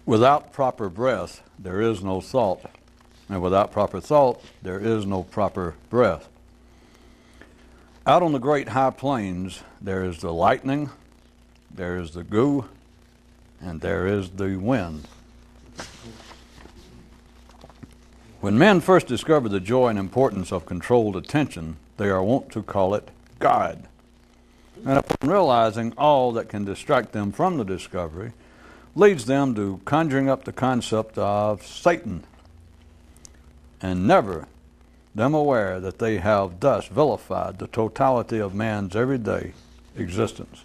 Without proper breath, there is no thought. And without proper thought, there is no proper breath. Out on the great high plains, there is the lightning, there is the goo, and there is the wind. When men first discover the joy and importance of controlled attention, they are wont to call it God. And upon realizing all that can distract them from the discovery, leads them to conjuring up the concept of Satan, and never them aware that they have thus vilified the totality of man's everyday existence.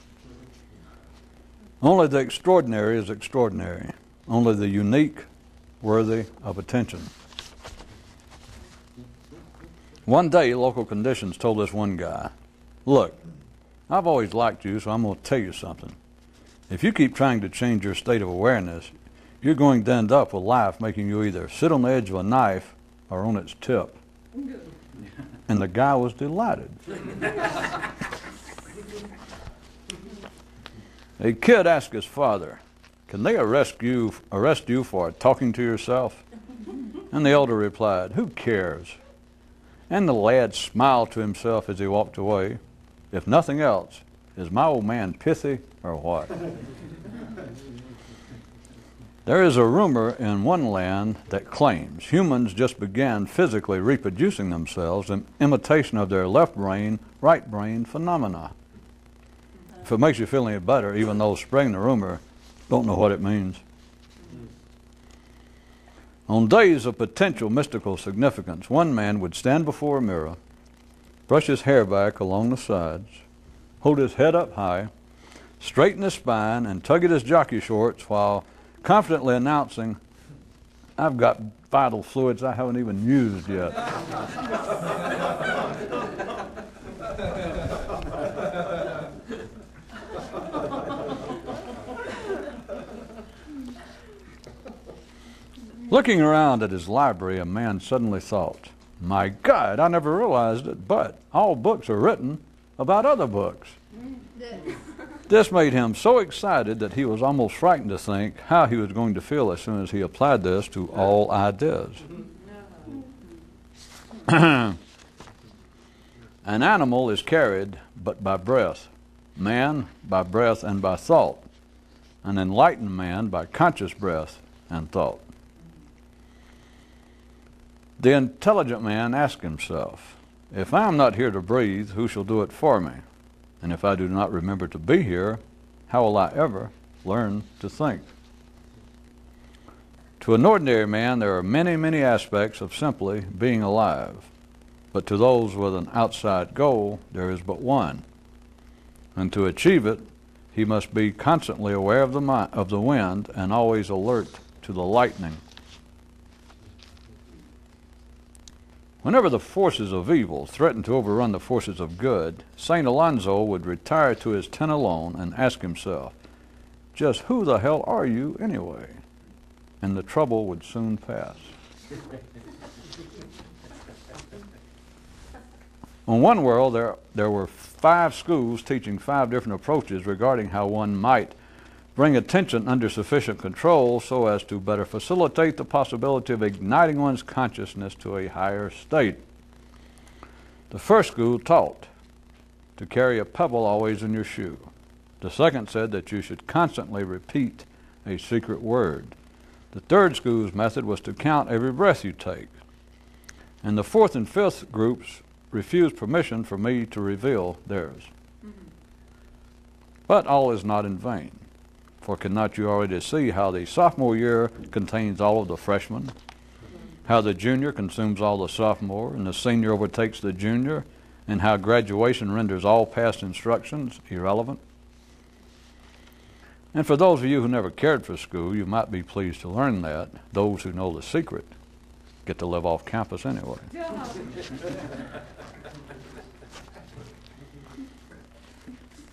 Only the extraordinary is extraordinary, only the unique worthy of attention. One day, local conditions told this one guy, "Look, I've always liked you, so I'm going to tell you something. If you keep trying to change your state of awareness, you're going to end up with life making you either sit on the edge of a knife or on its tip." And the guy was delighted. A kid asked his father, "Can they arrest you for talking to yourself?" And the elder replied, "Who cares?" And the lad smiled to himself as he walked away. If nothing else, is my old man pithy or what? There is a rumor in one land that claims humans just began physically reproducing themselves in imitation of their left brain, right brain phenomena. If it makes you feel any better, even those spreading the rumor don't know what it means. On days of potential mystical significance, one man would stand before a mirror, brush his hair back along the sides, hold his head up high, straighten his spine, and tug at his jockey shorts while confidently announcing, "I've got vital fluids I haven't even used yet." Looking around at his library, a man suddenly thought, "My God, I never realized it, but all books are written about other books." This made him so excited that he was almost frightened to think how he was going to feel as soon as he applied this to all ideas. An animal is carried but by breath, man by breath and by thought, an enlightened man by conscious breath and thought. The intelligent man asks himself, "If I am not here to breathe, who shall do it for me? And if I do not remember to be here, how will I ever learn to think?" To an ordinary man, there are many, many aspects of simply being alive. But to those with an outside goal, there is but one. And to achieve it, he must be constantly aware of the wind and always alert to the lightning. Whenever the forces of evil threatened to overrun the forces of good, St. Alonzo would retire to his tent alone and ask himself, "Just who the hell are you anyway?" And the trouble would soon pass. On One World, there were 5 schools teaching 5 different approaches regarding how one might bring attention under sufficient control so as to better facilitate the possibility of igniting one's consciousness to a higher state. The first school taught to carry a pebble always in your shoe. The second said that you should constantly repeat a secret word. The third school's method was to count every breath you take. And the fourth and fifth groups refused permission for me to reveal theirs. But all is not in vain. For cannot you already see how the sophomore year contains all of the freshmen, how the junior consumes all the sophomore, and the senior overtakes the junior, and how graduation renders all past instructions irrelevant? And for those of you who never cared for school, you might be pleased to learn that those who know the secret get to live off campus anyway.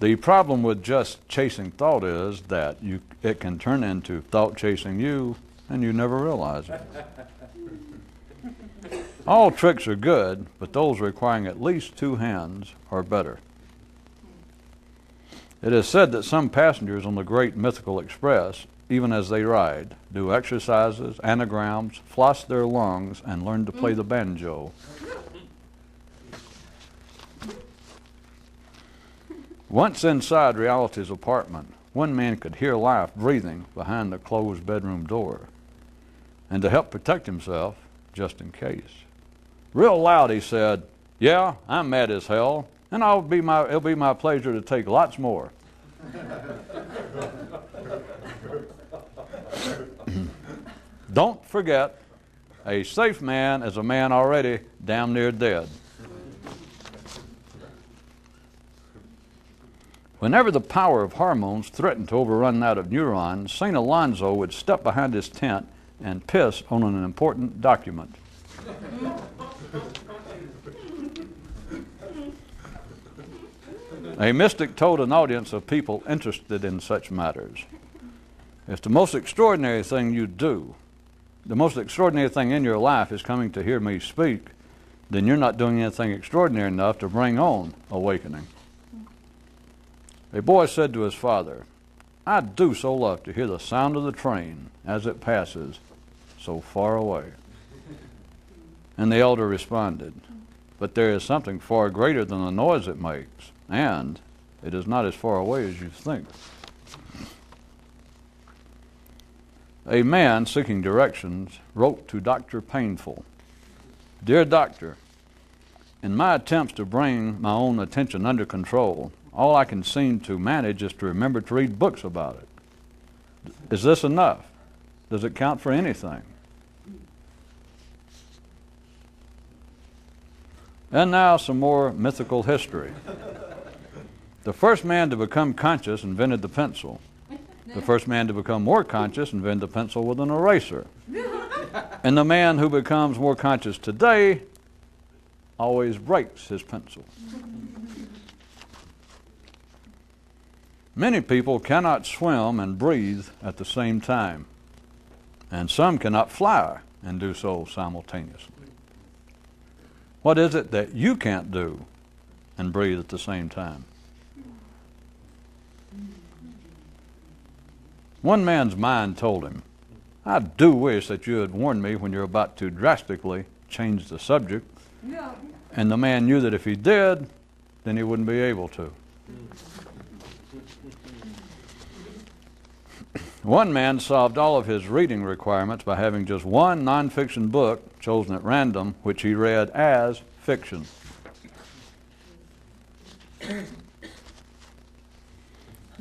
The problem with just chasing thought is that it can turn into thought chasing you, and you never realize it. All tricks are good, but those requiring at least 2 hands are better. It is said that some passengers on the Great Mythical Express even as they ride, do exercises, anagrams, floss their lungs, and learn to play the banjo. Once inside reality's apartment, one man could hear life breathing behind the closed bedroom door. And to help protect himself, just in case, real loud he said, "Yeah, I'm mad as hell, and it'll be my pleasure to take lots more." Don't forget, a safe man is a man already damn near dead. Whenever the power of hormones threatened to overrun that of neurons, St. Alonzo would step behind his tent and piss on an important document. A mystic told an audience of people interested in such matters, "If the most extraordinary thing you do, the most extraordinary thing in your life is coming to hear me speak, then you're not doing anything extraordinary enough to bring on awakening." A boy said to his father, "I do so love to hear the sound of the train as it passes so far away." And the elder responded, "But there is something far greater than the noise it makes, and it is not as far away as you think." A man seeking directions wrote to Dr. Painful, "Dear Doctor, in my attempts to bring my own attention under control, all I can seem to manage is to remember to read books about it. Is this enough? Does it count for anything?" And now some more mythical history. The first man to become conscious invented the pencil. The first man to become more conscious invented the pencil with an eraser. And the man who becomes more conscious today always breaks his pencil. Many people cannot swim and breathe at the same time, and some cannot fly and do so simultaneously. What is it that you can't do and breathe at the same time? One man's mind told him, "I do wish that you had warned me when you're about to drastically change the subject." And the man knew that if he did, then he wouldn't be able to. One man solved all of his reading requirements by having just one nonfiction book chosen at random, which he read as fiction.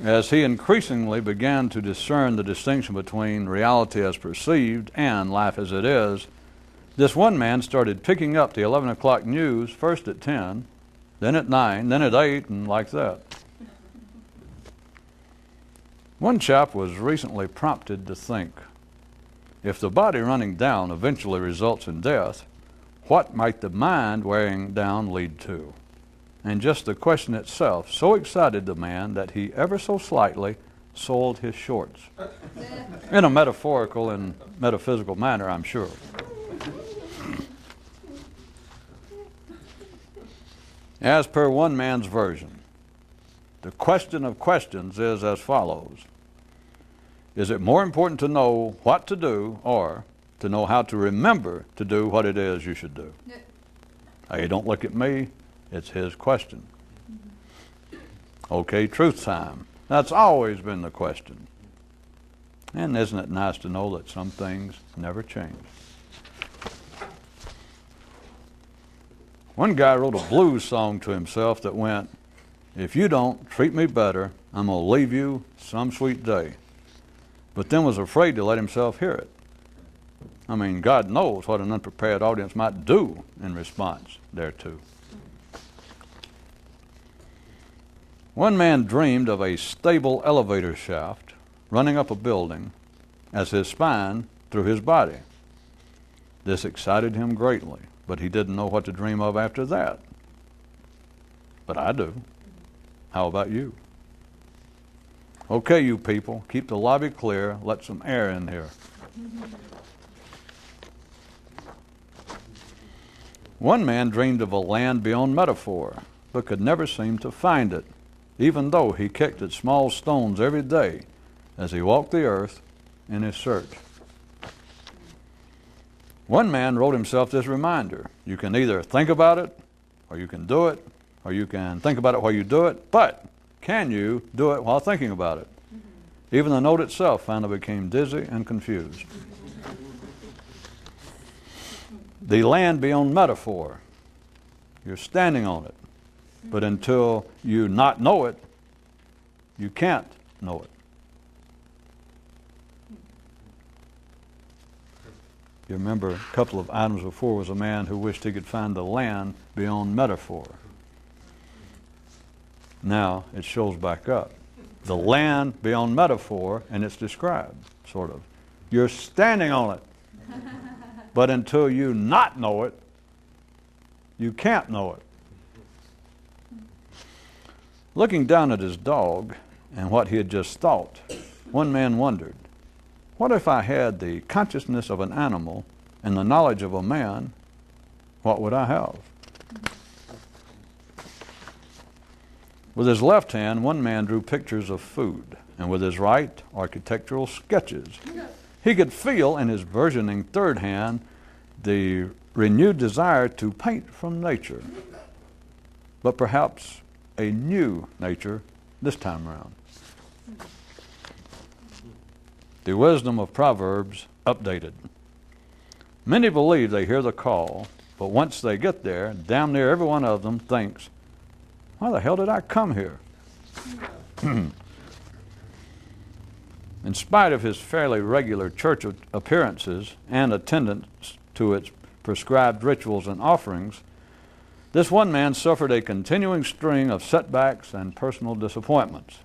As he increasingly began to discern the distinction between reality as perceived and life as it is, this one man started picking up the 11 o'clock news first at 10, then at 9, then at 8, and like that. One chap was recently prompted to think, if the body running down eventually results in death, what might the mind wearing down lead to? And just the question itself so excited the man that he ever so slightly soiled his shorts. In a metaphorical and metaphysical manner, I'm sure. As per one man's version, the question of questions is as follows. Is it more important to know what to do or to know how to remember to do what it is you should do? Hey, don't look at me. It's his question. Okay, truth time. That's always been the question. And isn't it nice to know that some things never change? One guy wrote a blues song to himself that went, "If you don't treat me better, I'm going to leave you some sweet day." But then was afraid to let himself hear it. I mean, God knows what an unprepared audience might do in response thereto. One man dreamed of a stable elevator shaft running up a building as his spine through his body. This excited him greatly, but he didn't know what to dream of after that. But I do. How about you? Okay, you people, keep the lobby clear. Let some air in here. One man dreamed of a land beyond metaphor, but could never seem to find it, even though he kicked at small stones every day as he walked the earth in his search. One man wrote himself this reminder: you can either think about it, or you can do it, or you can think about it while you do it, but can you do it while thinking about it? Even the note itself finally became dizzy and confused. The land beyond metaphor. You're standing on it, but until you not know it, you can't know it. You remember a couple of items before was a man who wished he could find the land beyond metaphor. Now it shows back up. The land beyond metaphor, and it's described, sort of. You're standing on it, but until you not know it, you can't know it. Looking down at his dog and what he had just thought, one man wondered, what if I had the consciousness of an animal and the knowledge of a man? What would I have? With his left hand, one man drew pictures of food, and with his right, architectural sketches. He could feel in his burgeoning third hand the renewed desire to paint from nature, but perhaps a new nature this time around. The wisdom of Proverbs updated. Many believe they hear the call, but once they get there, damn near every one of them thinks, why the hell did I come here? In spite of his fairly regular church appearances and attendance to its prescribed rituals and offerings, this one man suffered a continuing string of setbacks and personal disappointments,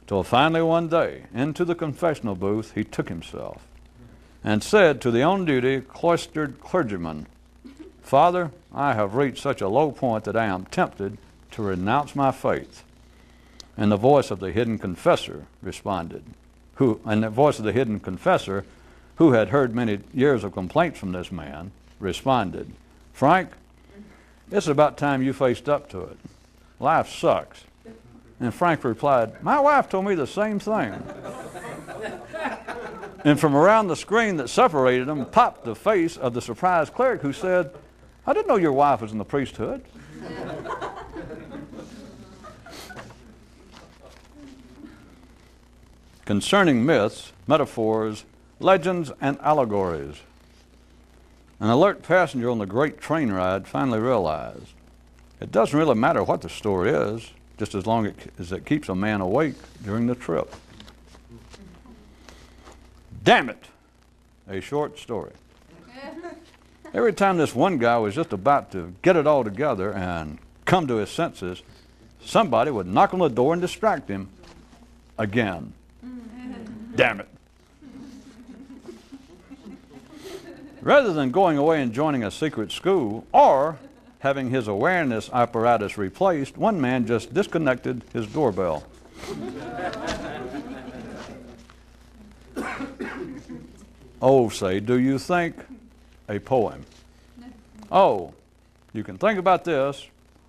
till finally one day, into the confessional booth, he took himself and said to the on-duty cloistered clergyman, Father, I have reached such a low point that I am tempted to renounce my faith. And the voice of the hidden confessor responded, who had heard many years of complaints from this man, responded, Frank, it's about time you faced up to it. Life sucks. And Frank replied, my wife told me the same thing. And from around the screen that separated them popped the face of the surprised cleric who said, I didn't know your wife was in the priesthood. Concerning myths, metaphors, legends, and allegories, an alert passenger on the great train ride finally realized it doesn't really matter what the story is, just as long as it keeps a man awake during the trip. Damn it, a short story. Every time this one guy was just about to get it all together and come to his senses, somebody would knock on the door and distract him again. Damn it. Rather than going away and joining a secret school or having his awareness apparatus replaced, one man just disconnected his doorbell. Oh, say, do you think a poem? Oh, you can think about this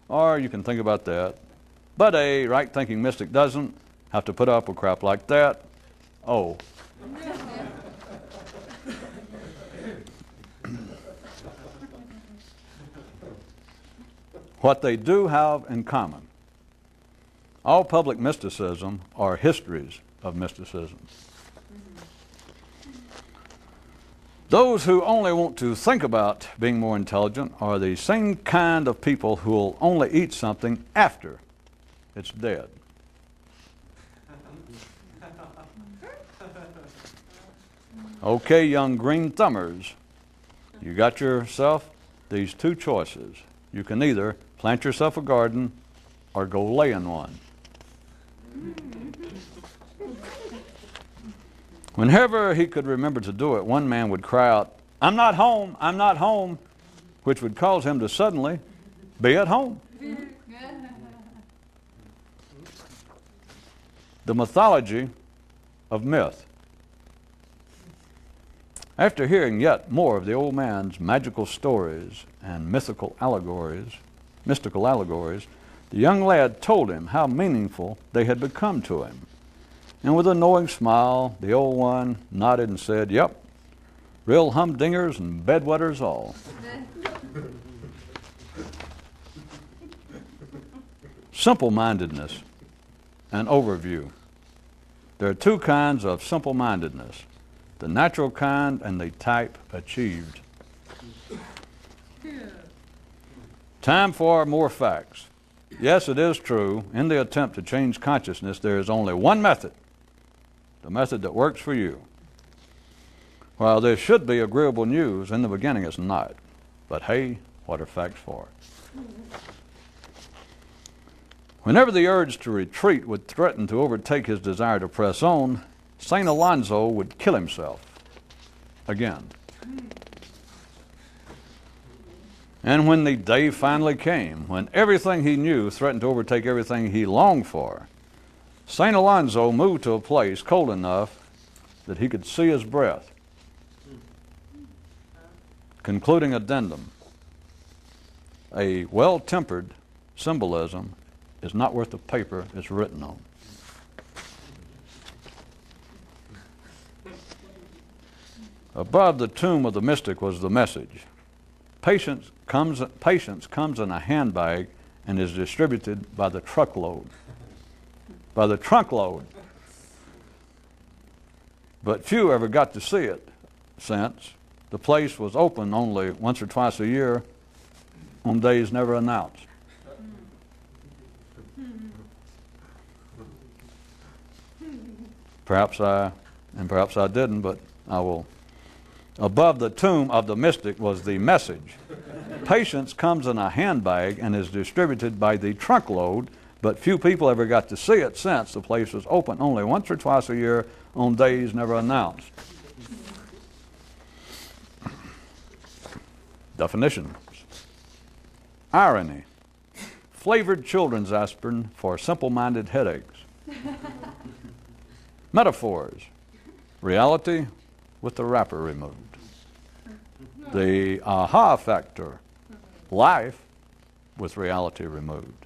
or you can think about that, but a right-thinking mystic doesn't have to put up with crap like that. Oh. What they do have in common. All public mysticism are histories of mysticism. Those who only want to think about being more intelligent are the same kind of people who will only eat something after it's dead. Okay, young green thumbers, you got yourself these two choices. You can either plant yourself a garden or go lay in one. Whenever he could remember to do it, one man would cry out, I'm not home, I'm not home, which would cause him to suddenly be at home. The mythology of myth. After hearing yet more of the old man's magical stories and mystical allegories, the young lad told him how meaningful they had become to him. And with a knowing smile, the old one nodded and said, "Yep, real humdingers and bedwetters all." Simple-mindedness, an overview. There are two kinds of simple-mindedness, the natural kind and the type achieved. Time for more facts. Yes, it is true, in the attempt to change consciousness, there is only one method, the method that works for you. While there should be agreeable news, in the beginning it's not. But hey, what are facts for? Whenever the urge to retreat would threaten to overtake his desire to press on, St. Alonzo would kill himself again. And when the day finally came, when everything he knew threatened to overtake everything he longed for, St. Alonzo moved to a place cold enough that he could see his breath. Concluding addendum: a well-tempered symbolism is not worth the paper it's written on. Above the tomb of the mystic was the message: patience comes in a handbag and is distributed by the truckload. By the trunkload. But few ever got to see it, since the place was open only once or twice a year on days never announced. Perhaps I didn't, but I will. Above the tomb of the mystic was the message: patience comes in a handbag and is distributed by the trunkload, but few people ever got to see it, since the place was open only once or twice a year on days never announced. Definitions. Irony: flavored children's aspirin for simple-minded headaches. Metaphors: reality with the wrapper removed. The aha factor: life with reality removed.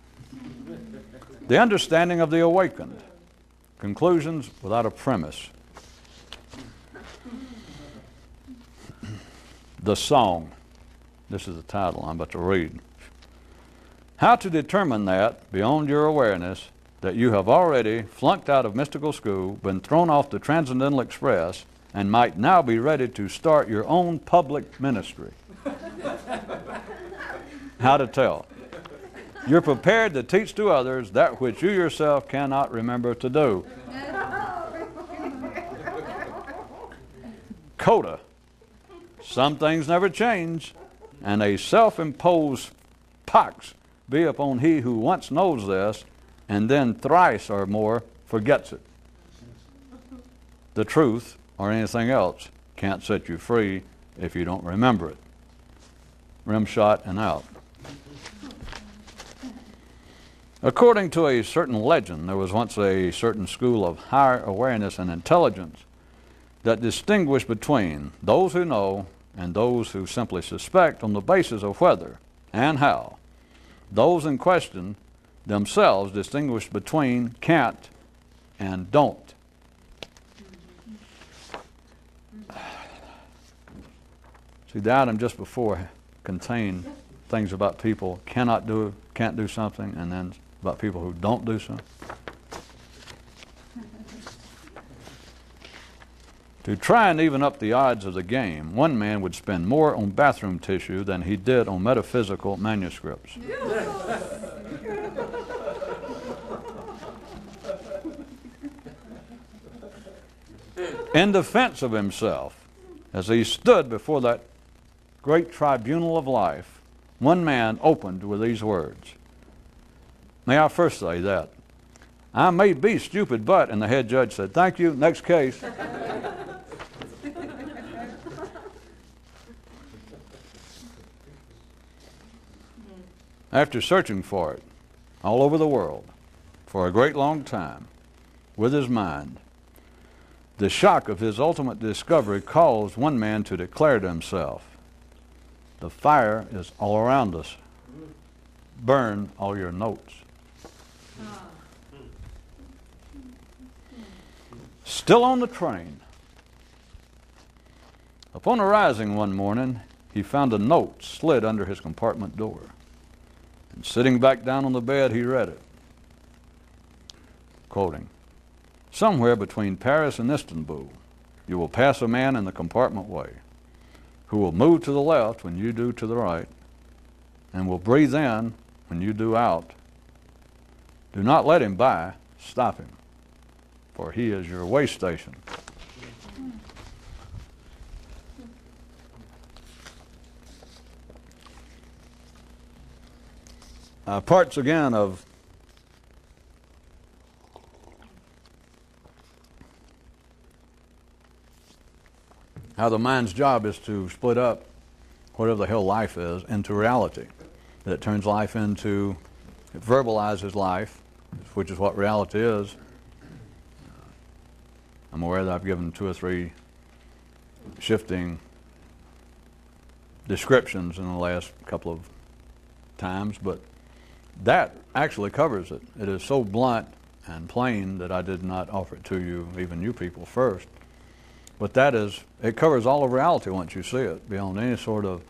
The understanding of the awakened: conclusions without a premise. The song. This is the title I'm about to read. How to determine that, beyond your awareness, that you have already flunked out of mystical school, been thrown off the Transcendental Express, and might now be ready to start your own public ministry. How to tell. You're prepared to teach to others that which you yourself cannot remember to do. Coda. Some things never change, and a self-imposed pox be upon he who once knows this, and then thrice or more forgets it. The truth, or anything else, can't set you free if you don't remember it. Rim shot and out. According to a certain legend, there was once a certain school of higher awareness and intelligence that distinguished between those who know and those who simply suspect on the basis of whether and how those in question themselves distinguished between can't and don't. See, the item just before contained things about people can't do something, and then about people who don't do something. To try and even up the odds of the game, one man would spend more on bathroom tissue than he did on metaphysical manuscripts. In defense of himself, as he stood before that great tribunal of life, one man opened with these words. May I first say that I may be stupid, but, and the head judge said, "Thank you, next case." After searching for it all over the world for a great long time with his mind, the shock of his ultimate discovery caused one man to declare to himself, "The fire is all around us. Burn all your notes." Still on the train. Upon arising one morning, he found a note slid under his compartment door. And sitting back down on the bed, he read it. Quoting, "Somewhere between Paris and Istanbul, you will pass a man in the compartment way, who will move to the left when you do to the right, and will breathe in when you do out. Do not let him by, stop him, for he is your way station." Parts again of how the mind's job is to split up whatever the hell life is into reality. That it turns life into, it verbalizes life, which is what reality is. I'm aware that I've given 2 or 3 shifting descriptions in the last couple of times, but that actually covers it. It is so blunt and plain that I did not offer it to you, even you people, first. But that is, it covers all of reality once you see it, beyond any sort of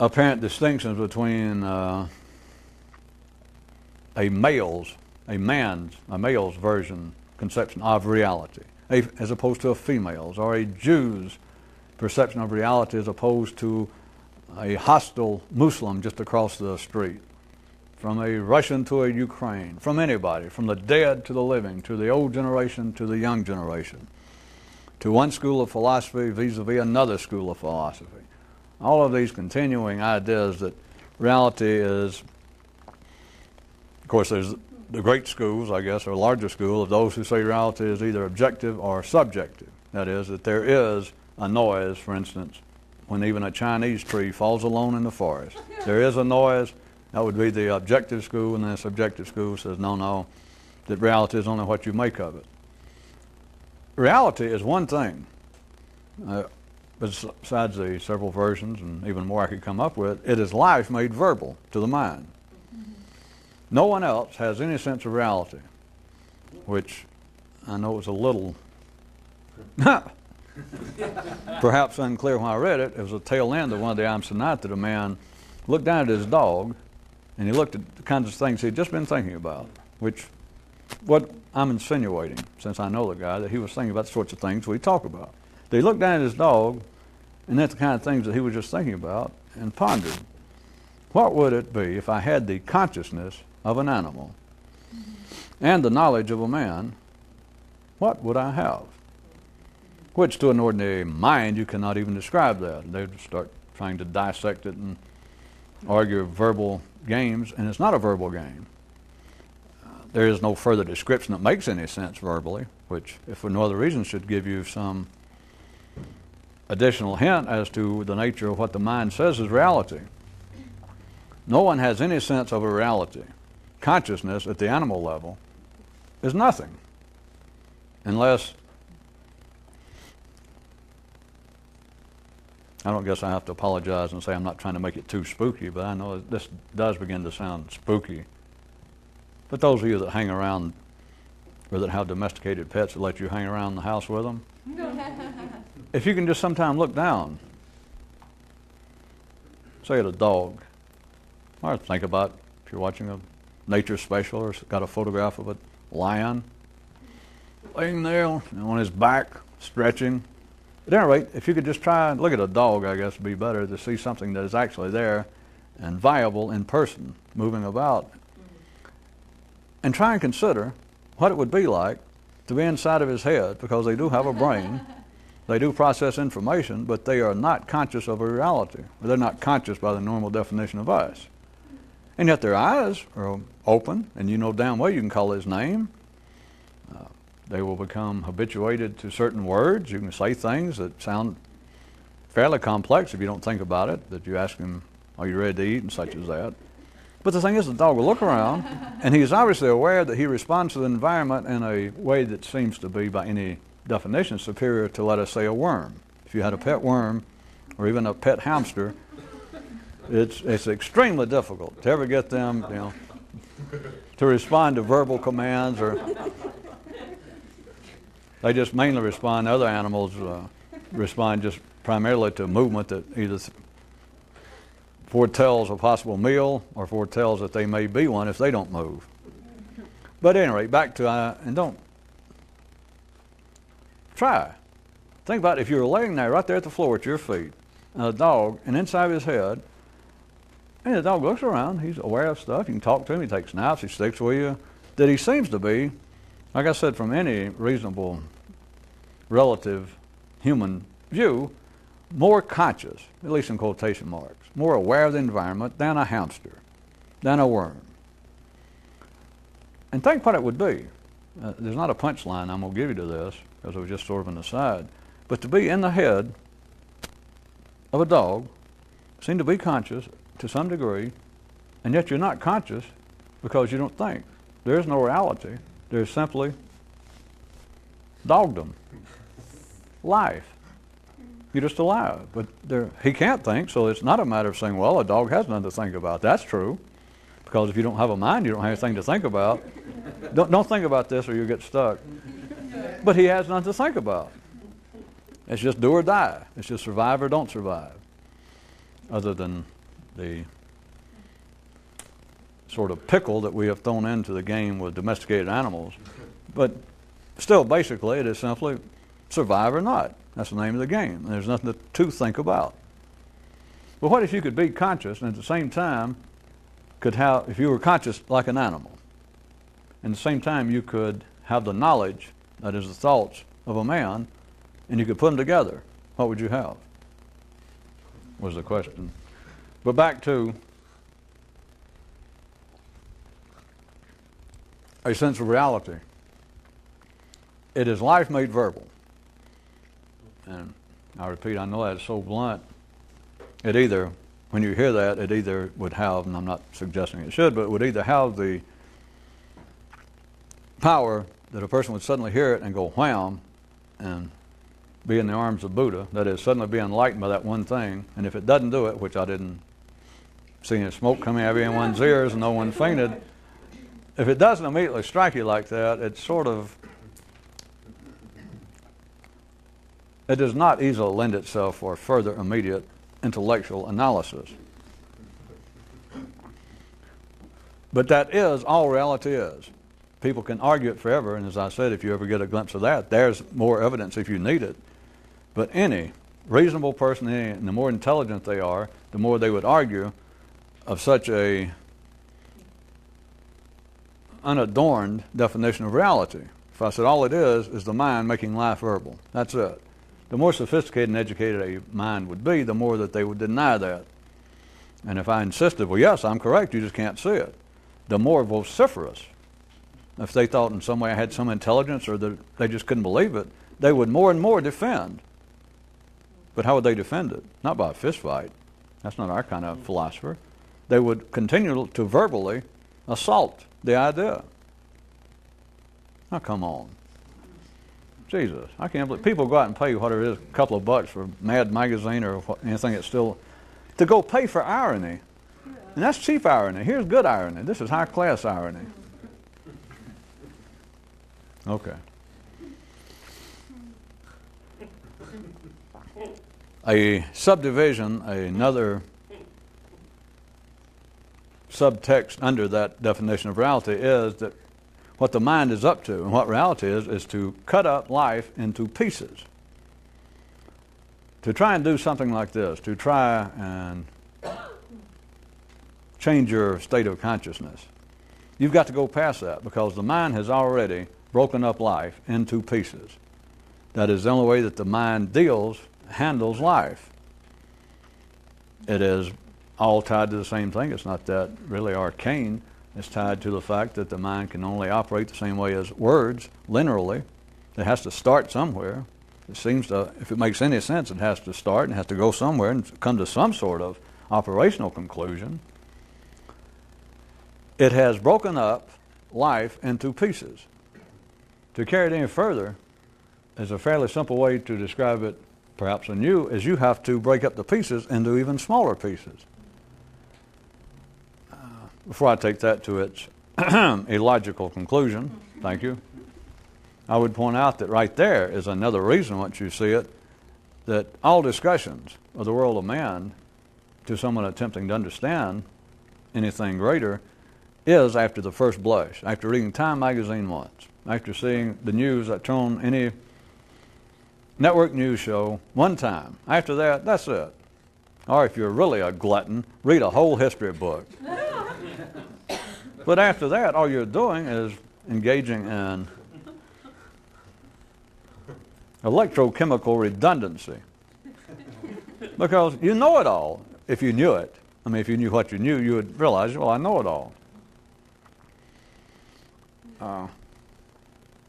apparent distinctions between a male's version, conception of reality, as opposed to a female's, or a Jew's perception of reality as opposed to a hostile Muslim just across the street, from a Russian to a Ukraine, from anybody, from the dead to the living, to the old generation to the young generation, to one school of philosophy vis-a-vis another school of philosophy. All of these continuing ideas that reality is, of course, there's the great schools, I guess, or larger school of those who say reality is either objective or subjective. That is, that there is a noise, for instance, when even a Chinese tree falls alone in the forest. There is a noise. That would be the objective school, and then the subjective school says, no, that reality is only what you make of it. Reality is one thing. Besides the several versions and even more I could come up with, it is life made verbal to the mind. No one else has any sense of reality, which I know was a little perhaps unclear when I read it. It was a tail end of one of the Am Sinat that a man looked down at his dog and he looked at the kinds of things he'd just been thinking about, which what I'm insinuating, since I know the guy, that he was thinking about the sorts of things we talk about. That he looked down at his dog and that's the kind of things that he was just thinking about and pondered. What would it be if I had the consciousness of an animal and the knowledge of a man? What would I have? Which to an ordinary mind you cannot even describe that. They'd start trying to dissect it and argue verbal games, and it's not a verbal game. There is no further description that makes any sense verbally, which, if for no other reason, should give you some additional hint as to the nature of what the mind says is reality. No one has any sense of a reality. Consciousness at the animal level is nothing, unless, I don't guess I have to apologize and say I'm not trying to make it too spooky, but I know this does begin to sound spooky. But those of you that hang around or that have domesticated pets that let you hang around the house with them, if you can just sometime look down, say at a dog, or think about if you're watching a nature special or got a photograph of a lion laying there on his back, stretching. At any rate, if you could just try and look at a dog, I guess would be better to see something that is actually there and viable in person, moving about. And try and consider what it would be like to be inside of his head, because they do have a brain, they do process information, but they are not conscious of a reality. They're not conscious by the normal definition of us. And yet their eyes are open, and you know damn well you can call his name. They will become habituated to certain words. You can say things that sound fairly complex if you don't think about it, that you ask him, are you ready to eat, and such as that. But the thing is, the dog will look around, and he's obviously aware that he responds to the environment in a way that seems to be, by any definition, superior to, let us say, a worm. If you had a pet worm, or even a pet hamster, it's extremely difficult to ever get them, to respond to verbal commands or They just mainly respond. Other animals respond just primarily to movement that either foretells a possible meal or foretells that they may be one if they don't move. But anyway, back to, and don't, try. Think about it. If you were laying there right there at the floor at your feet, and a dog, and inside of his head, and the dog looks around, he's aware of stuff, you can talk to him, he takes naps, he sticks with you, that he seems to be, like I said, from any reasonable relative human view, more conscious, at least in quotation marks, more aware of the environment than a hamster, than a worm. And think what it would be. There's not a punchline I'm going to give you to this, because it was just sort of an aside, but to be in the head of a dog, seem to be conscious to some degree, and yet you're not conscious because you don't think. There is no reality. There's simply dogdom, life. You're just alive. But he can't think, so it's not a matter of saying, well, a dog has nothing to think about. That's true, because if you don't have a mind, you don't have anything to think about. Don't think about this or you'll get stuck. But he has nothing to think about. It's just do or die. It's just survive or don't survive, other than the sort of pickle that we have thrown into the game with domesticated animals. But still, basically, it is simply survive or not. That's the name of the game. And there's nothing to think about. But what if you could be conscious and at the same time could have, if you were conscious like an animal, and at the same time you could have the knowledge, that is the thoughts of a man, and you could put them together, what would you have? Was the question. But back to a sense of reality. It is life made verbal. And I repeat, I know that's so blunt. It either, when you hear that, it either would have, and I'm not suggesting it should, but it would either have the power that a person would suddenly hear it and go wham and be in the arms of Buddha, that is, suddenly be enlightened by that one thing. And if it doesn't do it, which I didn't see any smoke coming out of anyone's ears and no one fainted, if it doesn't immediately strike you like that, it does not easily lend itself for further immediate intellectual analysis. But that is all reality is. People can argue it forever, and as I said, if you ever get a glimpse of that, there's more evidence if you need it. But any reasonable person, and the more intelligent they are, the more they would argue of such a unadorned definition of reality. If I said all it is the mind making life verbal, that's it. The more sophisticated and educated a mind would be, the more that they would deny that. And if I insisted, well, yes, I'm correct, you just can't see it, the more vociferous. If they thought in some way I had some intelligence or that they just couldn't believe it, they would more and more defend. But how would they defend it? Not by a fist fight. That's not our kind of philosopher. They would continue to verbally assault the idea. Now, come on. Jesus, I can't believe people go out and pay whatever it is, a couple of bucks for Mad Magazine or anything that's still, to go pay for irony. And that's cheap irony. Here's good irony. This is high-class irony. Okay. A subdivision, another subtext under that definition of reality is that what the mind is up to and what reality is to cut up life into pieces. To try and do something like this, to try and change your state of consciousness, you've got to go past that because the mind has already broken up life into pieces. That is the only way that the mind handles life. It is all tied to the same thing. It's not that really arcane. It's tied to the fact that the mind can only operate the same way as words, linearly. It has to start somewhere. It seems to, if it makes any sense, it has to start and has to go somewhere and come to some sort of operational conclusion. It has broken up life into pieces. To carry it any further is a fairly simple way to describe it, perhaps in you, is you have to break up the pieces into even smaller pieces. Before I take that to its illogical conclusion, thank you, I would point out that right there is another reason, once you see it, that all discussions of the world of man to someone attempting to understand anything greater is after the first blush, after reading Time magazine once, after seeing the news that on any network news show one time. After that, that's it. Or if you're really a glutton, read a whole history book. But after that, all you're doing is engaging in electrochemical redundancy. Because you know it all if you knew it. I mean, if you knew what you knew, you would realize, well, I know it all.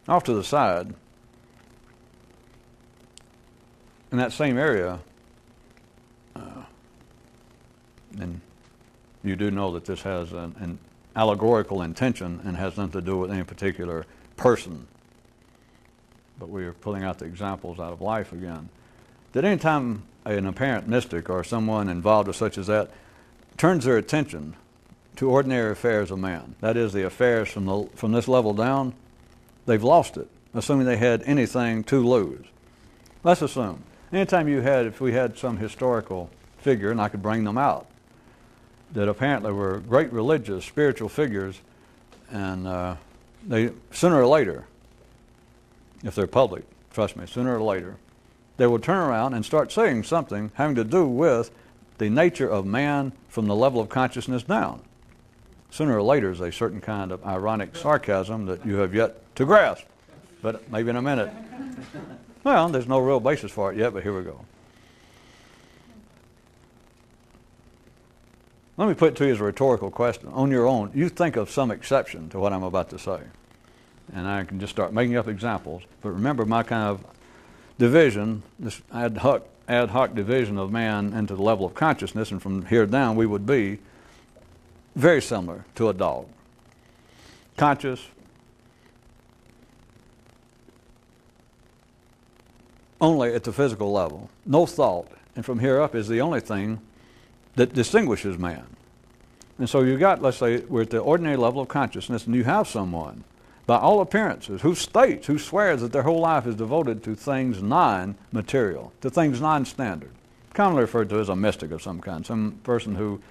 Off to the side, in that same area, and you do know that this has an allegorical intention and has nothing to do with any particular person. But we are pulling out the examples out of life again. That any time an apparent mystic or someone involved with such as that turns their attention to ordinary affairs of man, that is, the affairs from this level down, they've lost it, assuming they had anything to lose. Let's assume. Anytime if we had some historical figure, and I could bring them out, that apparently were great religious, spiritual figures, and they, sooner or later, if they're public, trust me, sooner or later, they will turn around and start saying something having to do with the nature of man from the level of consciousness down. Sooner or later is a certain kind of ironic sarcasm that you have yet to grasp, but maybe in a minute. Well, there's no real basis for it yet, but here we go. Let me put it to you as a rhetorical question. On your own, you think of some exception to what I'm about to say. And I can just start making up examples. But remember my kind of division, this ad hoc division of man into the level of consciousness, and from here down we would be very similar to a dog. Conscious, only at the physical level. No thought. And from here up is the only thing that distinguishes man. And so you got, let's say, we're at the ordinary level of consciousness, and you have someone, by all appearances, who swears that their whole life is devoted to things non-material, to things non-standard, commonly referred to as a mystic of some kind, some person who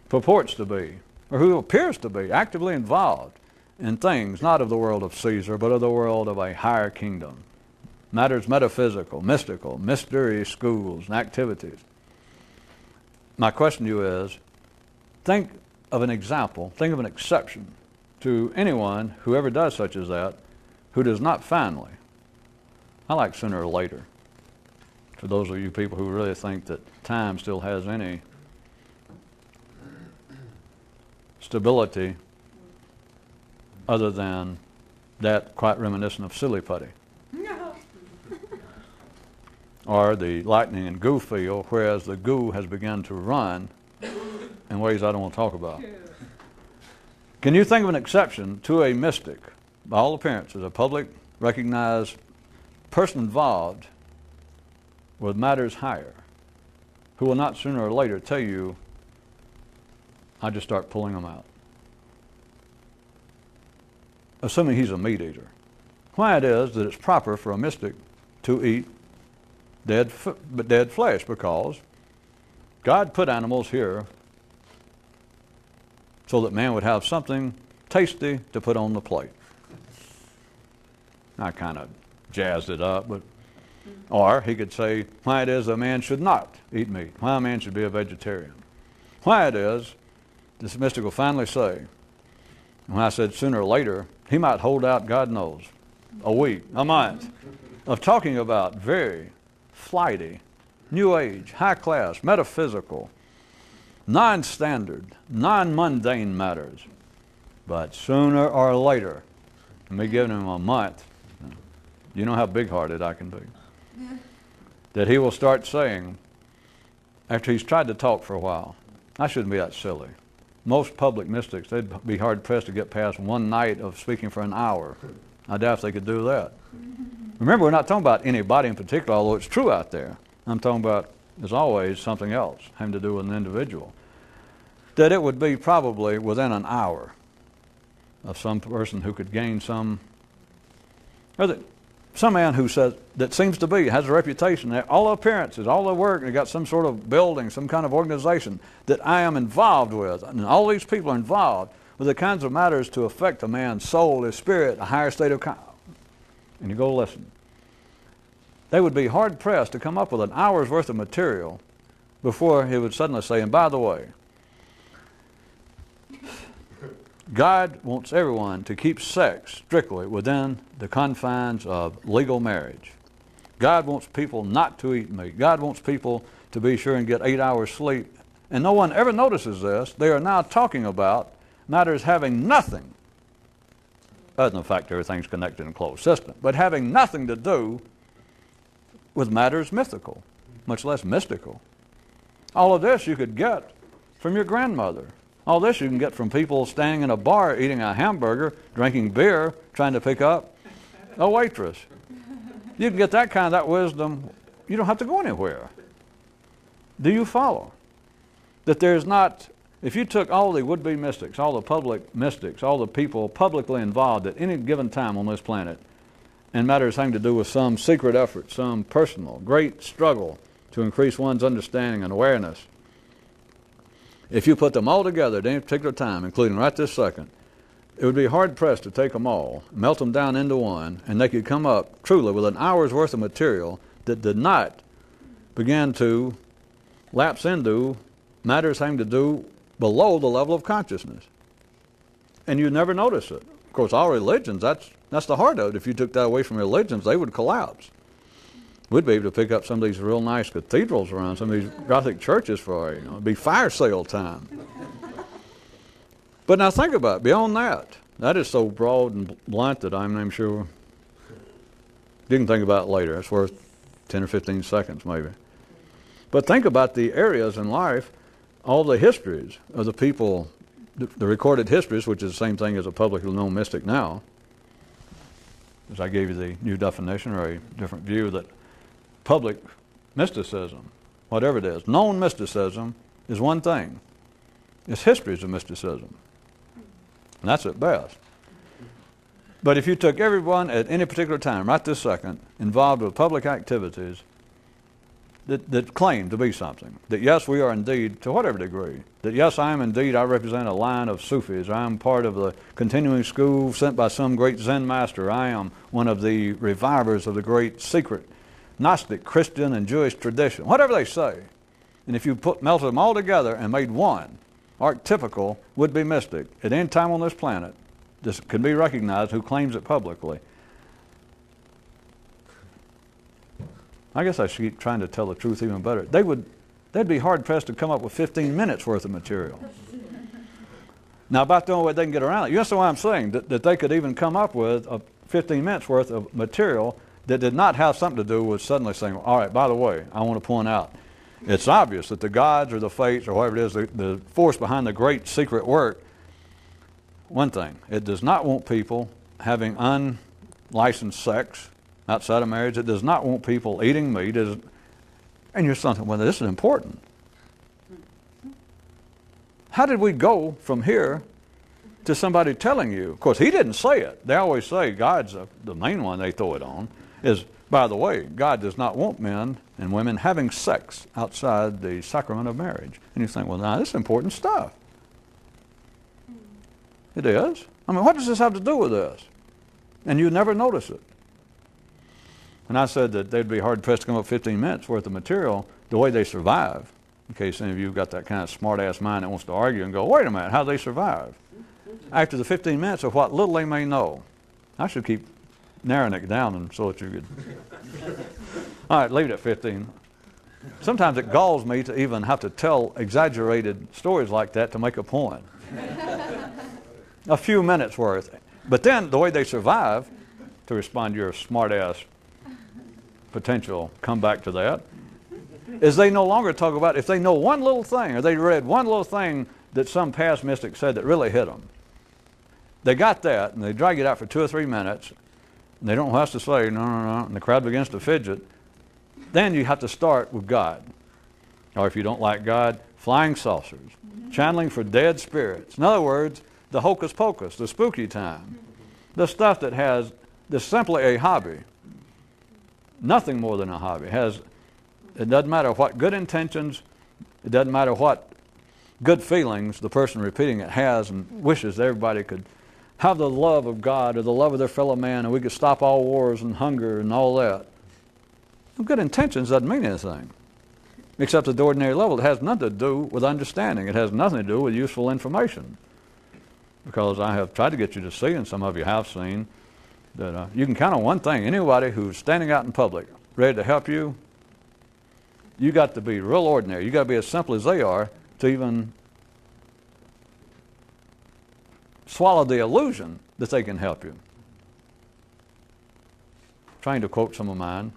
purports to be, or who appears to be, actively involved in things not of the world of Caesar, but of the world of a higher kingdom. Matters metaphysical, mystical, mystery schools and activities. My question to you is, think of an example, think of an exception to anyone who ever does such as that, who does not finally, I like sooner or later, for those of you people who really think that time still has any stability other than that quite reminiscent of silly putty. Or the lightning and goo field, whereas the goo has begun to run in ways I don't want to talk about. Can you think of an exception to a mystic, by all appearances, a public, recognized person involved with matters higher, who will not sooner or later tell you, I just start pulling them out? Assuming he's a meat eater. Why it is that it's proper for a mystic to eat dead flesh, because God put animals here so that man would have something tasty to put on the plate. I kind of jazzed it up, but or he could say why it is a man should not eat meat, why a man should be a vegetarian. Why it is, this mystic will finally say, and when I said sooner or later, he might hold out, God knows, a week, a month, of talking about very flighty, new age, high class, metaphysical, non-standard, non-mundane matters. But sooner or later, me giving him a month, you know how big-hearted I can be, that he will start saying, after he's tried to talk for a while, I shouldn't be that silly. Most public mystics, they'd be hard-pressed to get past one night of speaking for an hour. I doubt if they could do that. Remember, we're not talking about anybody in particular, although it's true out there. I'm talking about, as always, something else having to do with an individual. That it would be probably within an hour of some person who could gain some Or some man who says, that seems to be, has a reputation, all the appearances, all the work, and they got some sort of building, some kind of organization that I am involved with, and all these people are involved with the kinds of matters to affect a man's soul, his spirit, a higher state of consciousness. And you go listen. They would be hard-pressed to come up with an hour's worth of material before he would suddenly say, and by the way, God wants everyone to keep sex strictly within the confines of legal marriage. God wants people not to eat meat. God wants people to be sure and get 8 hours sleep. And no one ever notices this. They are now talking about matters having nothing, other than the fact everything's connected in a closed system, but having nothing to do with matters mythical, much less mystical. All of this you could get from your grandmother. All this you can get from people standing in a bar eating a hamburger, drinking beer, trying to pick up a waitress. You can get that wisdom. You don't have to go anywhere. Do you follow? That there's not, if you took all the would-be mystics, all the public mystics, all the people publicly involved at any given time on this planet, in matters having to do with some secret effort, some personal, great struggle to increase one's understanding and awareness, if you put them all together at any particular time, including right this second, it would be hard-pressed to take them all, melt them down into one, and they could come up truly with an hour's worth of material that did not begin to lapse into matters having to do below the level of consciousness. And you never notice it. Of course, all religions, that's the heart of it. If you took that away from religions, they would collapse. We'd be able to pick up some of these real nice cathedrals around, some of these Gothic churches for, it'd be fire sale time. But now think about it, beyond that is so broad and blunt that I'm not even sure. You can think about it later. It's worth 10 or 15 seconds maybe. But think about the areas in life, all the histories of the people, the recorded histories, which is the same thing as a publicly known mystic now, as I gave you the new definition or a different view, that public mysticism, whatever it is, known mysticism is one thing. It's histories of mysticism. And that's at best. But if you took everyone at any particular time, right this second, involved with public activities that claim to be something, that yes, we are indeed, to whatever degree, that yes, I represent a line of Sufis, I am part of the continuing school sent by some great Zen master, I am one of the revivers of the great secret Gnostic, Christian, and Jewish tradition, whatever they say. And if you melted them all together and made one archetypical would-be mystic at any time on this planet, this can be recognized who claims it publicly. I guess I should keep trying to tell the truth even better. They'd be hard-pressed to come up with 15 minutes worth of material. Now, about the only way they can get around it, you understand what I'm saying? That they could even come up with 15 minutes worth of material that did not have something to do with suddenly saying, all right, by the way, I want to point out, it's obvious that the gods or the fates or whatever it is, the force behind the great secret work, one thing, it does not want people having unlicensed sex outside of marriage. It does not want people eating meat. And you're thinking, well, this is important. How did we go from here to somebody telling you? Of course, he didn't say it. They always say God's the main one they throw it on. Is, by the way, God does not want men and women having sex outside the sacrament of marriage. And you think, well, now, this is important stuff. It is. I mean, what does this have to do with this? And you never notice it. And I said that they'd be hard-pressed to come up with 15 minutes worth of material the way they survive. In case any of you have got that kind of smart-ass mind that wants to argue and go, wait a minute, how do they survive? After the 15 minutes of what little they may know. I should keep narrowing it down and so that you could... All right, leave it at 15. Sometimes it galls me to even have to tell exaggerated stories like that to make a point. A few minutes worth. But then the way they survive, to respond to your smart-ass potential comeback to that, is they no longer talk about if they know one little thing or they read one little thing that some past mystic said that really hit them. They got that and they drag it out for 2 or 3 minutes and they don't know what else to say, no, and the crowd begins to fidget. Then you have to start with God. Or if you don't like God, flying saucers, channeling for dead spirits. In other words, the hocus pocus, the spooky time, the stuff that has that's simply a hobby, nothing more than a hobby. It doesn't matter what good intentions, it doesn't matter what good feelings the person repeating it has and wishes everybody could have the love of God or the love of their fellow man and we could stop all wars and hunger and all that. Good intentions doesn't mean anything, except at the ordinary level. It has nothing to do with understanding. It has nothing to do with useful information. Because I have tried to get you to see, and some of you have seen, that you can count on one thing. Anybody who's standing out in public ready to help you, you got to be real ordinary. You got to be as simple as they are to even swallow the illusion that they can help you. Trying to quote some of mine,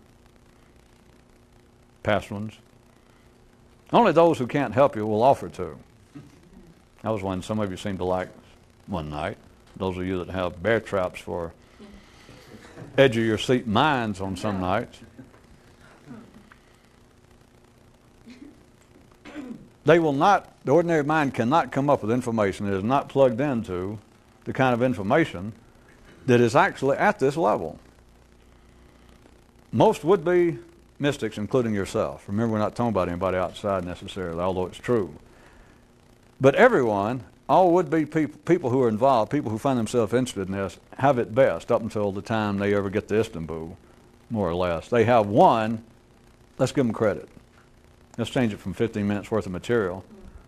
past ones. Only those who can't help you will offer to. That was one some of you seemed to like one night. Those of you that have bear traps for edge of your seat minds on some nights. They will not, the ordinary mind cannot come up with information that is not plugged into the kind of information that is actually at this level. Most would-be mystics, including yourself. Remember, we're not talking about anybody outside necessarily, although it's true. But everyone, all would-be people who are involved, people who find themselves interested in this, have it best up until the time they ever get to Istanbul, more or less. They have one, let's give them credit. Let's change it from 15 minutes worth of material.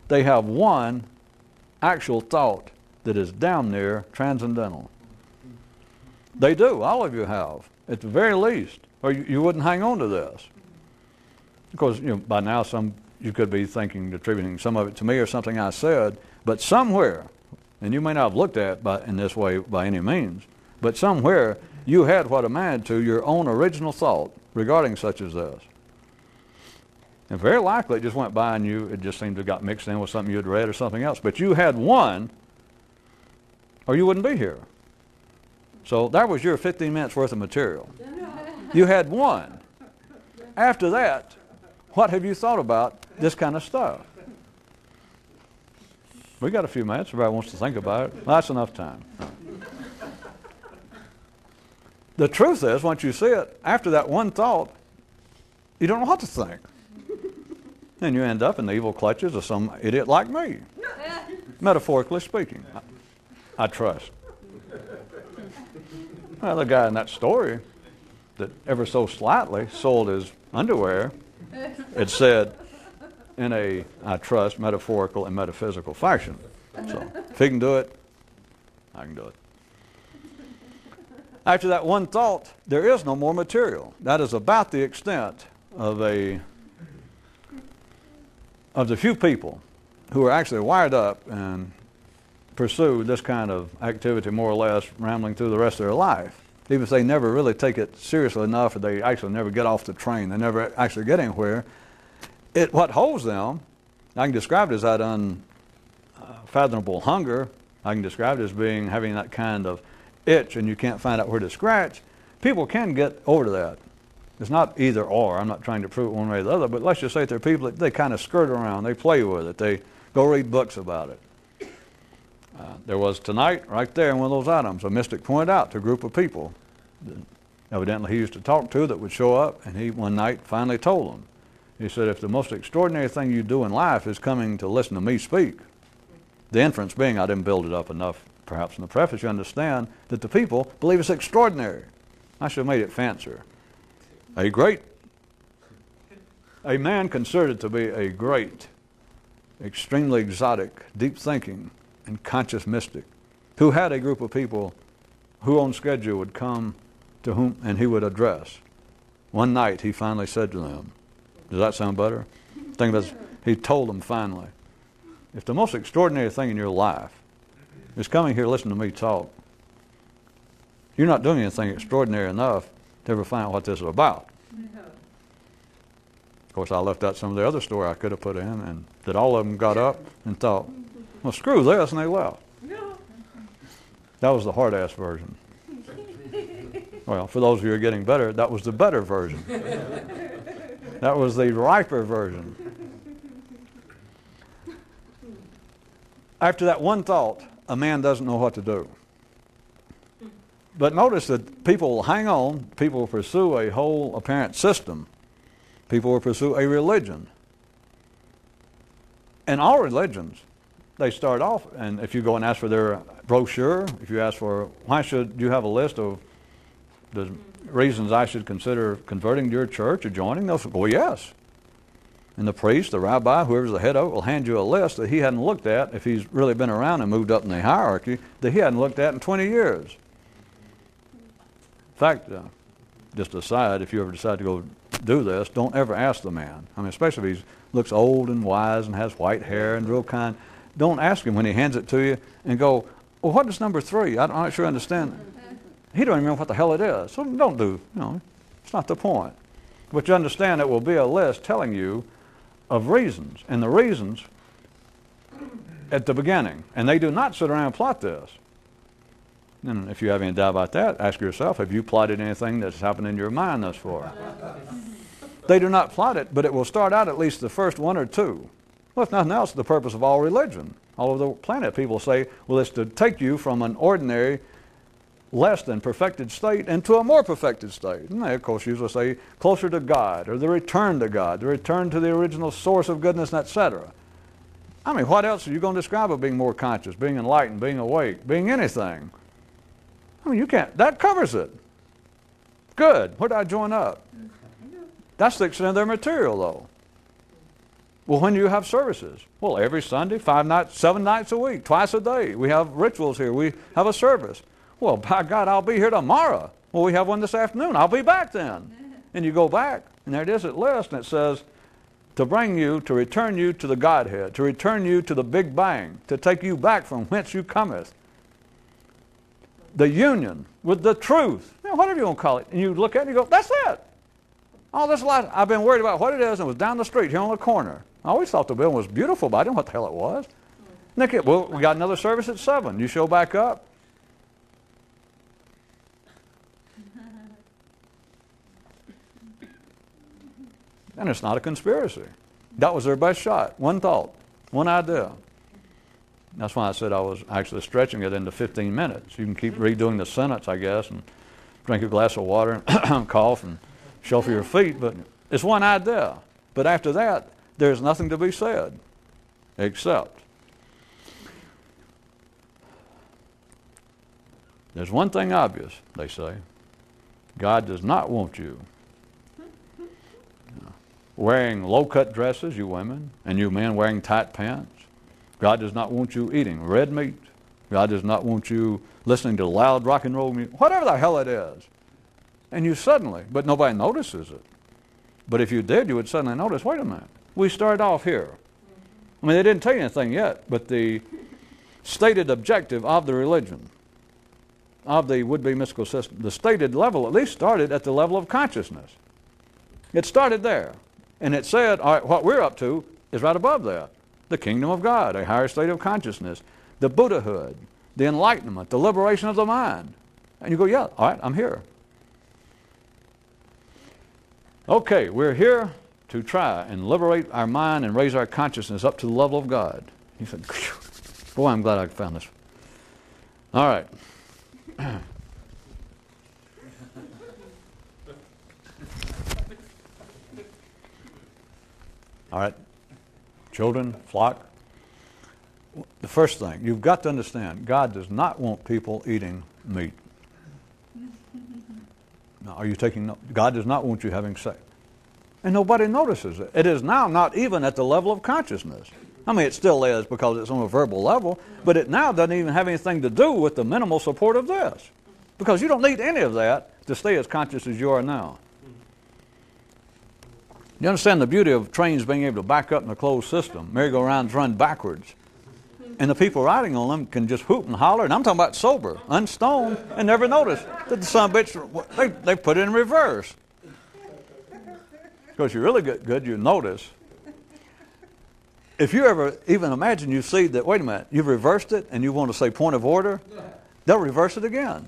They have one actual thought that is damn near transcendental. They do, all of you have, at the very least, or you wouldn't hang on to this. Of course, by now you could be thinking, attributing some of it to me or something I said, but somewhere, and you may not have looked at it in this way by any means, but somewhere you had what amounted to your own original thought regarding such as this. And very likely it just went by and it just seemed to have got mixed in with something you had read or something else. But you had one, or you wouldn't be here. So that was your 15 minutes worth of material. You had one. After that, what have you thought about this kind of stuff? We got a few minutes. Everybody wants to think about it. Well, that's enough time. The truth is, once you see it, after that one thought, you don't know what to think. And you end up in the evil clutches of some idiot like me. Metaphorically speaking, I trust. Well, the guy in that story that ever so slightly soiled his underwear, it said in a, I trust, metaphorical and metaphysical fashion. So if he can do it, I can do it. After that one thought, there is no more material. That is about the extent of the few people who are actually wired up and pursue this kind of activity more or less rambling through the rest of their life. Even if they never really take it seriously enough, or they actually never get off the train, they never actually get anywhere, what holds them, I can describe it as that unfathomable hunger. I can describe it as having that kind of itch and you can't find out where to scratch. People can get over to that. It's not either or. I'm not trying to prove it one way or the other, but let's just say there are people that they kind of skirt around. They play with it. They go read books about it. There was tonight, right there in one of those items, a mystic pointed out to a group of people that evidently he used to talk to that would show up, and he one night finally told them. He said, if the most extraordinary thing you do in life is coming to listen to me speak, the inference being, I didn't build it up enough perhaps in the preface, you understand that the people believe it's extraordinary. I should have made it fancier. A man considered to be a great, extremely exotic, deep thinking, and conscious mystic who had a group of people who on schedule would come to whom and he would address. One night he finally said to them, does that sound better? Think about this. He told them finally, if the most extraordinary thing in your life is coming here listening to me talk, you're not doing anything extraordinary enough to ever find out what this is about. Of course, I left out some of the other story I could have put in, and that all of them got up and thought, well, screw this, and they left. That was the hard-ass version. Well, for those of you who are getting better, that was the better version. That was the riper version. After that one thought, a man doesn't know what to do. But notice that people will hang on, people will pursue a whole apparent system. People will pursue a religion. And all religions, they start off, and if you go and ask for their brochure, if you ask for, why should you have a list of the reasons I should consider converting to your church or joining, they'll say, well, yes. And the priest, the rabbi, whoever's the head of it, will hand you a list that he hadn't looked at, if he's really been around and moved up in the hierarchy, that he hadn't looked at in 20 years. In fact, just aside, if you ever decide to go do this, don't ever ask the man. I mean, especially if he looks old and wise and has white hair and real kind. Don't ask him when he hands it to you and go, well, what is number 3? I'm not sure I understand. He don't even know what the hell it is. So don't do, it's not the point. But you understand it will be a list telling you of reasons, and the reasons at the beginning. And they do not sit around and plot this. And if you have any doubt about that, ask yourself, have you plotted anything that's happened in your mind thus far? They do not plot it, but it will start out at least the first 1 or 2. Well, if nothing else, the purpose of all religion. All over the planet, people say, well, it's to take you from an ordinary, less than perfected state into a more perfected state. And they, of course, usually say closer to God, or the return to God, the return to the original source of goodness, etc. I mean, what else are you going to describe of being more conscious, being enlightened, being awake, being anything? I mean, you can't. That covers it. Good. Where did I join up? That's the extent of their material, though. Well, when do you have services? Well, every Sunday, 7 nights a week, twice a day. We have rituals here. We have a service. Well, by God, I'll be here tomorrow. Well, we have one this afternoon. I'll be back then. And you go back, and there it is at list, and it says, to bring you, to return you to the Godhead, to return you to the Big Bang, to take you back from whence you cometh. The union with the truth, whatever you want to call it. And you look at it and you go, that's it. All this life, I've been worried about what it is, and it was down the street here on the corner. I always thought the building was beautiful, but I didn't know what the hell it was. Well, we got another service at 7. You show back up. And it's not a conspiracy. That was their best shot. One thought, one idea. That's why I said I was actually stretching it into 15 minutes. You can keep redoing the sentence, I guess, and drink a glass of water and cough and shuffle your feet, but it's one idea. But after that, there's nothing to be said except there's one thing obvious, they say. God does not want you wearing low-cut dresses, you women, and you men wearing tight pants. God does not want you eating red meat. God does not want you listening to loud rock and roll music, whatever the hell it is. And you suddenly, but nobody notices it. But if you did, you would suddenly notice, wait a minute, we started off here. I mean, they didn't tell you anything yet, but the stated objective of the religion, of the would-be mystical system, the stated level at least started at the level of consciousness. It started there. And it said, all right, what we're up to is right above that. The kingdom of God, a higher state of consciousness, the Buddhahood, the enlightenment, the liberation of the mind. And you go, yeah, all right, I'm here. Okay, we're here to try and liberate our mind and raise our consciousness up to the level of God. You said, boy, I'm glad I found this. All right. All right. Children, flock. The first thing, you've got to understand, God does not want people eating meat. Now, are you taking note? God does not want you having sex. And nobody notices it. It is now not even at the level of consciousness. I mean, it still is because it's on a verbal level, but it now doesn't even have anything to do with the minimal support of this. Because you don't need any of that to stay as conscious as you are now. You understand the beauty of trains being able to back up in a closed system. Merry-go-rounds run backwards. And the people riding on them can just hoot and holler. And I'm talking about sober, unstoned, and never notice that the son of a bitch, they put it in reverse. Because you really get good, you notice. If you ever even imagine you see that, wait a minute, you've reversed it and you want to say point of order, they'll reverse it again.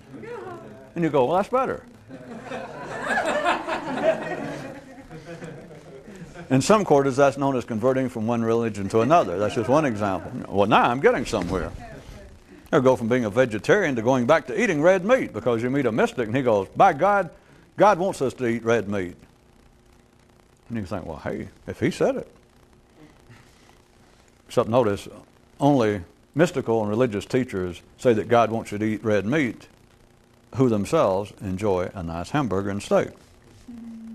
And you go, well, that's better. In some quarters, that's known as converting from one religion to another. That's just one example. Well, now I'm getting somewhere. They'll go from being a vegetarian to going back to eating red meat because you meet a mystic and he goes, by God, God wants us to eat red meat. And you think, well, hey, if he said it. Except notice, only mystical and religious teachers say that God wants you to eat red meat who themselves enjoy a nice hamburger and steak.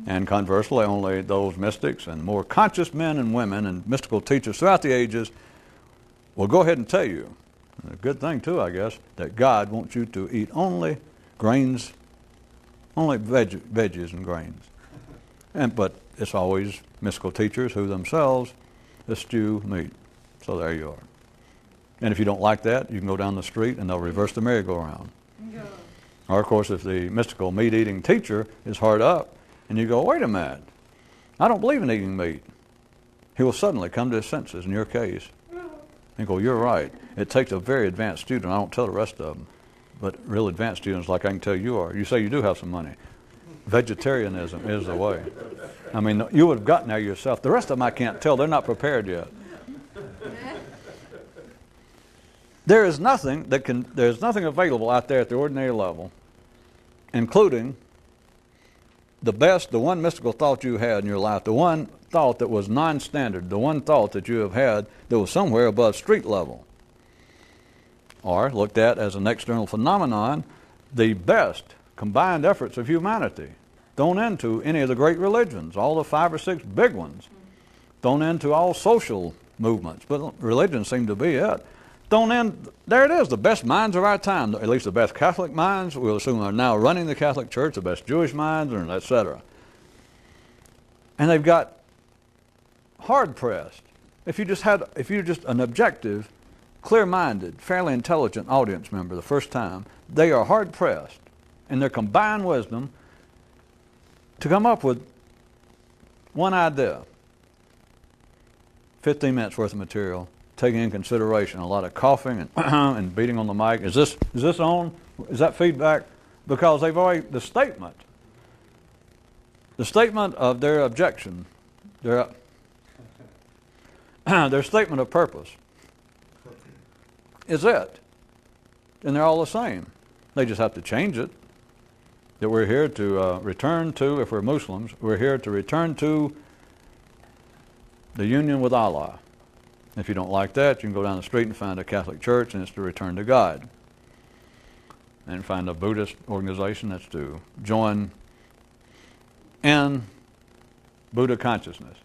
And conversely, only those mystics and more conscious men and women and mystical teachers throughout the ages will go ahead and tell you, and a good thing too, I guess, that God wants you to eat only grains, only veggies and grains. But it's always mystical teachers who themselves eschew meat. So there you are. And if you don't like that, you can go down the street and they'll reverse the merry-go-round. Yeah. Or of course, if the mystical meat-eating teacher is hard up and you go, wait a minute, I don't believe in eating meat, he will suddenly come to his senses in your case and go, you're right. It takes a very advanced student. I don't tell the rest of them, but real advanced students like I can tell you are. You say you do have some money. Vegetarianism is the way. I mean, you would have gotten there yourself. The rest of them I can't tell. They're not prepared yet. There's nothing available out there at the ordinary level, including the one mystical thought you had in your life, the one thought that was non-standard, the one thought that you have had that was somewhere above street level, or looked at as an external phenomenon, the best combined efforts of humanity, thrown into any of the great religions, all the 5 or 6 big ones, thrown into all social movements, but religion seemed to be it. Thrown in, there it is, the best minds of our time, at least the best Catholic minds, we'll assume are now running the Catholic Church, the best Jewish minds, and etc. And they've got hard-pressed. If you're just an objective, clear-minded, fairly intelligent audience member the first time, they are hard-pressed in their combined wisdom to come up with one idea. 15 minutes worth of material, taking in consideration a lot of coughing and and beating on the mic. Is this on? Is that feedback? Because they've already, the statement of their objection, their statement of purpose is it. And they're all the same. They just have to change it. That we're here to return to, if we're Muslims, we're here to return to the union with Allah. If you don't like that, you can go down the street and find a Catholic church, and it's to return to God. And find a Buddhist organization that's to join in Buddha consciousness.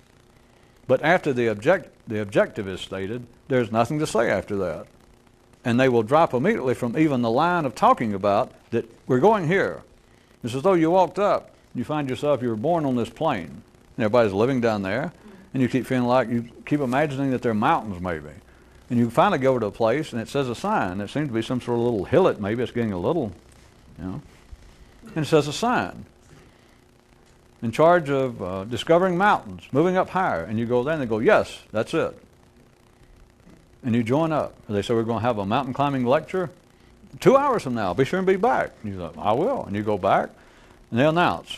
But after the objective is stated, there's nothing to say after that. And they will drop immediately from even the line of talking about that we're going here. It's as though you walked up, you find yourself, you were born on this plane, and everybody's living down there, and you keep feeling like, you keep imagining that there are mountains maybe. And you finally go to a place and it says a sign. It seems to be some sort of little hillet, maybe it's getting a little, and it says a sign. In charge of discovering mountains, moving up higher. And you go there and they go, yes, that's it. And you join up. They say, we're going to have a mountain climbing lecture 2 hours from now. Be sure and be back. And you go, I will. And you go back and they announce.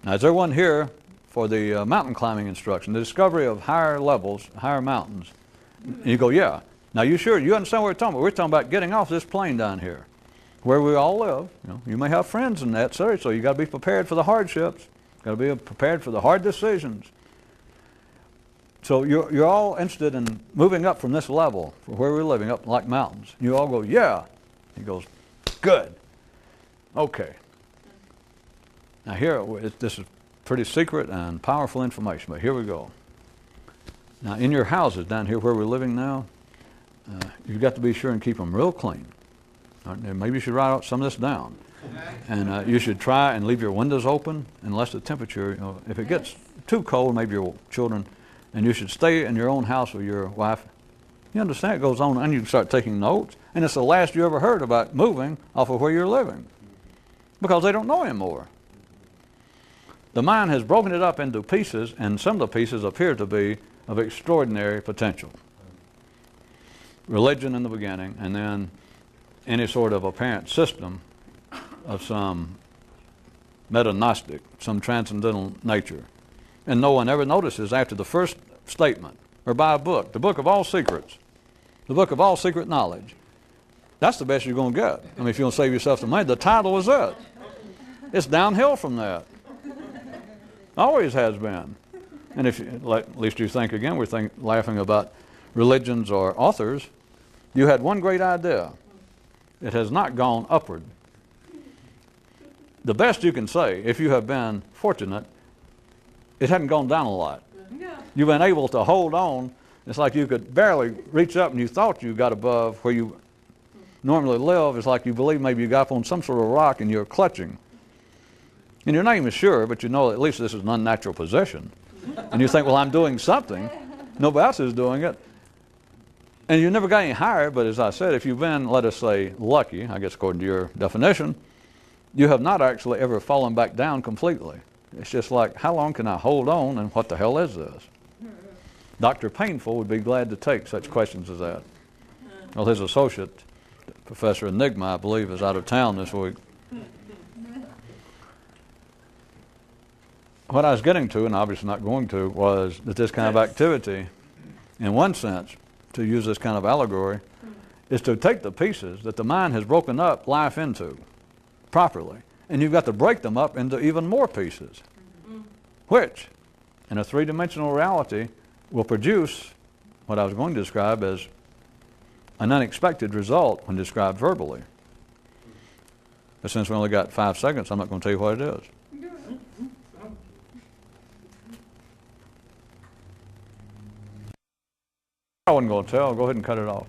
Now, is there one here for the mountain climbing instruction, the discovery of higher levels, higher mountains? And you go, yeah. Now, you understand what we're talking about? We're talking about getting off this plane down here where we all live. You may have friends in that, so you got to be prepared for the hardships. Got to be prepared for the hard decisions. So you're all interested in moving up from this level, from where we're living, up like mountains. You all go, yeah. He goes, good. Okay. Now here, this is pretty secret and powerful information, but here we go. Now in your houses down here where we're living now, you've got to be sure and keep them real clean. Maybe you should write out some of this down. And you should try and leave your windows open unless the temperature, if it gets too cold, maybe your children, and you should stay in your own house with your wife. You understand it goes on, and you can start taking notes, and it's the last you ever heard about moving off of where you're living because they don't know anymore. The mind has broken it up into pieces, and some of the pieces appear to be of extraordinary potential. Religion in the beginning, and then any sort of apparent system of some meta-gnostic, some transcendental nature. And no one ever notices after the first statement, or by a book, the book of all secrets, the book of all secret knowledge, That's the best you're going to get. I mean, if you want to save yourself some money, the title is it. It's downhill from that. Always has been. And if you, at least you think again, we're laughing about religions or authors. You had one great idea. It has not gone upward. The best you can say, if you have been fortunate, it hadn't gone down a lot. You've been able to hold on. It's like you could barely reach up and you thought you got above where you normally live. It's like you believe maybe you got up on some sort of rock and you're clutching. And you're not even sure, but you know at least this is an unnatural position. And you think, well, I'm doing something. Nobody else is doing it. And you never got any higher, but as I said, if you've been, let us say, lucky, I guess according to your definition, you have not actually ever fallen back down completely. It's just like, how long can I hold on and what the hell is this? Dr. Painful would be glad to take such questions as that. Well, his associate, Professor Enigma, I believe, is out of town this week. What I was getting to, and obviously not going to, was that this kind of activity, in one sense, to use this kind of allegory, is to take the pieces that the mind has broken up life into properly, and you've got to break them up into even more pieces, which, in a three-dimensional reality, will produce what I was going to describe as an unexpected result when described verbally. But since we only got 5 seconds, I'm not going to tell you what it is. I wasn't going to tell. Go ahead and cut it off.